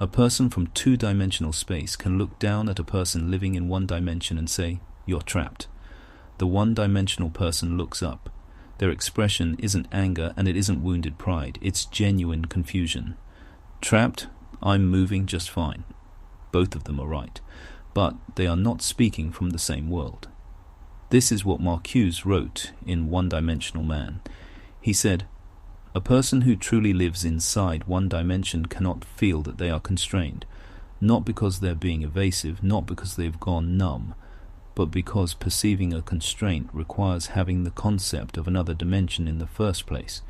A person from two-dimensional space can look down at a person living in one dimension and say, "You're trapped." The one-dimensional person looks up. Their expression isn't anger and it isn't wounded pride. It's genuine confusion. Trapped, I'm moving just fine. Both of them are right, but they are not speaking from the same world. This is what Marcuse wrote in One-Dimensional Man. He said, "A person who truly lives inside one dimension cannot feel that they are constrained, not because they're being evasive, not because they've gone numb, but because perceiving a constraint requires having the concept of another dimension in the first place.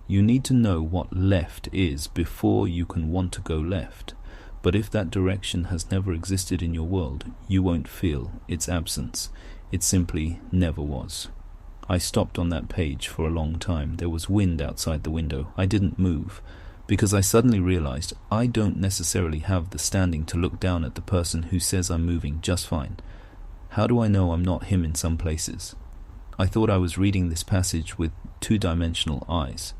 You need to know what left is before you can want to go left. But if that direction has never existed in your world, you won't feel its absence. It simply never was." I stopped on that page for a long time. There was wind outside the window. I didn't move, because I suddenly realized I don't necessarily have the standing to look down at the person who says I'm moving just fine. How do I know I'm not him in some places? I thought I was reading this passage with two-dimensional eyes.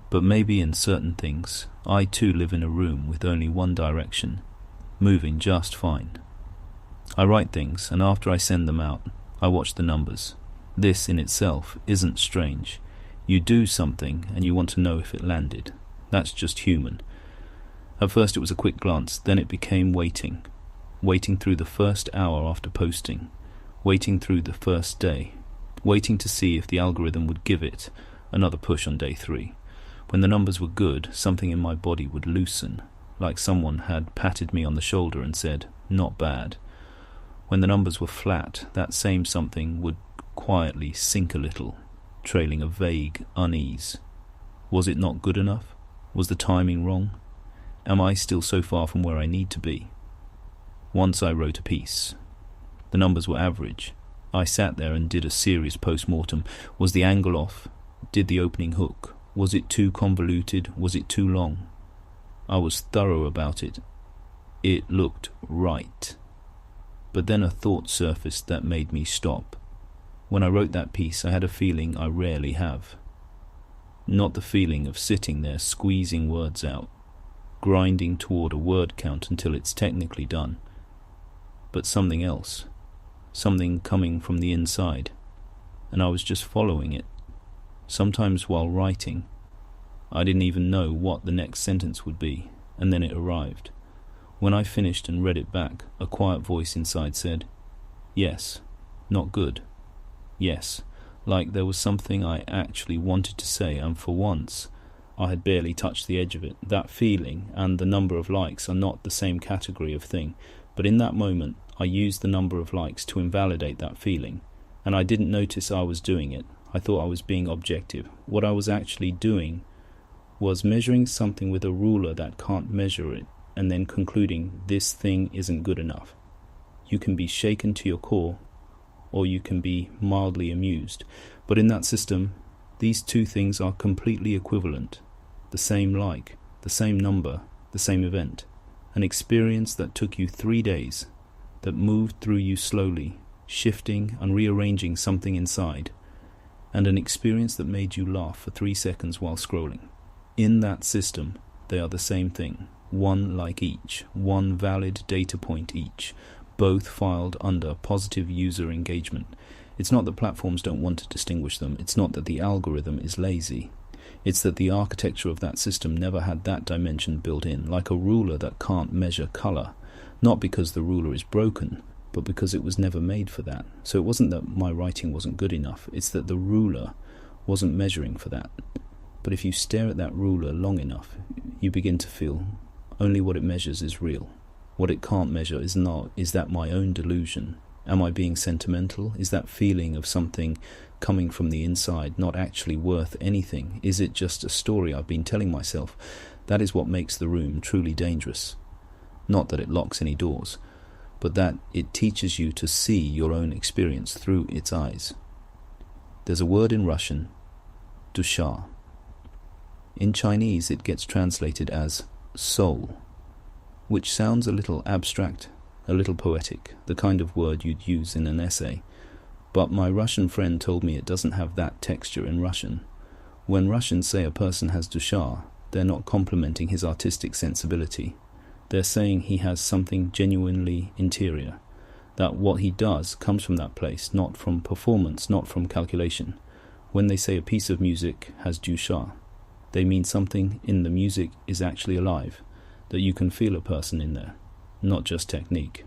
But maybe in certain things, I too live in a room with only one direction, moving just fine. I write things, and after I send them out, I watch the numbers. This in itself isn't strange. You do something, and you want to know if it landed. That's just human. At first it was a quick glance, then it became waiting. Waiting through the first hour after posting. Waiting through the first day. Waiting to see if the algorithm would give it another push on day 3. When the numbers were good, something in my body would loosen, like someone had patted me on the shoulder and said, "Not bad." When the numbers were flat, that same something would quietly sink a little, trailing a vague unease. Was it not good enough? Was the timing wrong? Am I still so far from where I need to be? Once I wrote a piece. The numbers were average. I sat there and did a serious post-mortem. Was the angle off? Did the opening hook? Was it too convoluted? Was it too long? I was thorough about it. It looked right. But then a thought surfaced that made me stop. When I wrote that piece, I had a feeling I rarely have. Not the feeling of sitting there squeezing words out, grinding toward a word count until it's technically done, but something else, something coming from the inside, and I was just following it. Sometimes while writing, I didn't even know what the next sentence would be, and then it arrived. When I finished and read it back, a quiet voice inside said, "Yes, not good. Yes," like there was something I actually wanted to say, and for once, I had barely touched the edge of it. That feeling and the number of likes are not the same category of thing, but in that moment, I used the number of likes to invalidate that feeling, and I didn't notice I was doing it. I thought I was being objective. What I was actually doing was measuring something with a ruler that can't measure it, and then concluding this thing isn't good enough. You can be shaken to your core, or you can be mildly amused. But in that system, these two things are completely equivalent. The same like, the same number, the same event. An experience that took you 3 days, that moved through you slowly, shifting and rearranging something inside, and an experience that made you laugh for 3 seconds while scrolling. In that system, they are the same thing, one like each, one valid data point each, both filed under positive user engagement. It's not that platforms don't want to distinguish them. It's not that the algorithm is lazy. It's that the architecture of that system never had that dimension built in, like a ruler that can't measure color, not because the ruler is broken, but because it was never made for that. So it wasn't that my writing wasn't good enough, it's that the ruler wasn't measuring for that. But if you stare at that ruler long enough, you begin to feel only what it measures is real. What it can't measure is not. Is that my own delusion? Am I being sentimental? Is that feeling of something coming from the inside not actually worth anything? Is it just a story I've been telling myself? That is what makes the room truly dangerous. Not that it locks any doors, but that it teaches you to see your own experience through its eyes. There's a word in Russian, dusha. In Chinese it gets translated as soul, which sounds a little abstract, a little poetic, the kind of word you'd use in an essay. But my Russian friend told me it doesn't have that texture in Russian. When Russians say a person has dusha, they're not complimenting his artistic sensibility. They're saying he has something genuinely interior, that what he does comes from that place, not from performance, not from calculation. When they say a piece of music has du chat, they mean something in the music is actually alive, that you can feel a person in there, not just technique.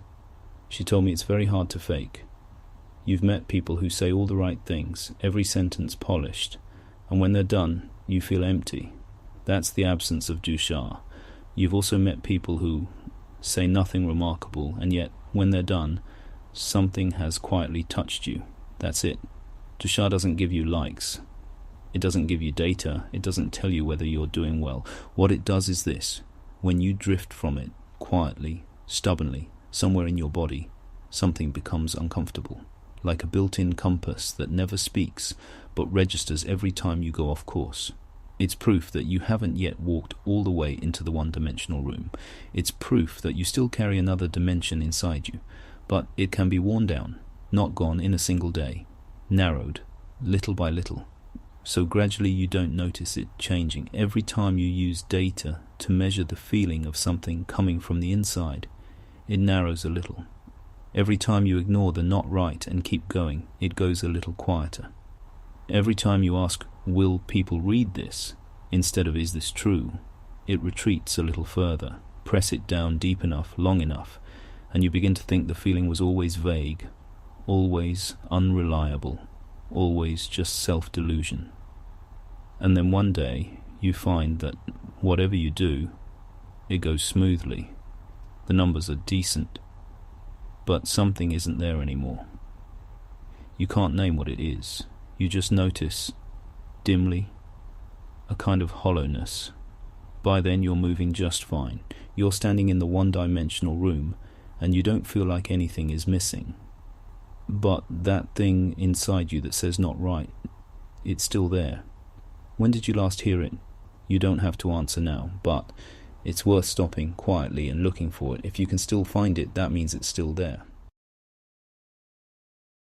She told me it's very hard to fake. You've met people who say all the right things, every sentence polished, and when they're done, you feel empty. That's the absence of du chat. You've also met people who say nothing remarkable, and yet, when they're done, something has quietly touched you. That's it. Du chat doesn't give you likes. It doesn't give you data. It doesn't tell you whether you're doing well. What it does is this. When you drift from it, quietly, stubbornly, somewhere in your body, something becomes uncomfortable, like a built-in compass that never speaks, but registers every time you go off course. It's proof that you haven't yet walked all the way into the one-dimensional room. It's proof that you still carry another dimension inside you, but it can be worn down, not gone in a single day, narrowed, little by little. So gradually you don't notice it changing. Every time you use data to measure the feeling of something coming from the inside, it narrows a little. Every time you ignore the not right and keep going, it goes a little quieter. Every time you ask, will people read this, instead of is this true, it retreats a little further. Press it down deep enough, long enough, and you begin to think the feeling was always vague, always unreliable, always just self-delusion. And then one day you find that whatever you do, it goes smoothly. The numbers are decent, but something isn't there anymore. You can't name what it is. You just notice, dimly, a kind of hollowness. By then you're moving just fine. You're standing in the one-dimensional room, and you don't feel like anything is missing. But that thing inside you that says not right, it's still there. When did you last hear it? You don't have to answer now, but it's worth stopping quietly and looking for it. If you can still find it, that means it's still there.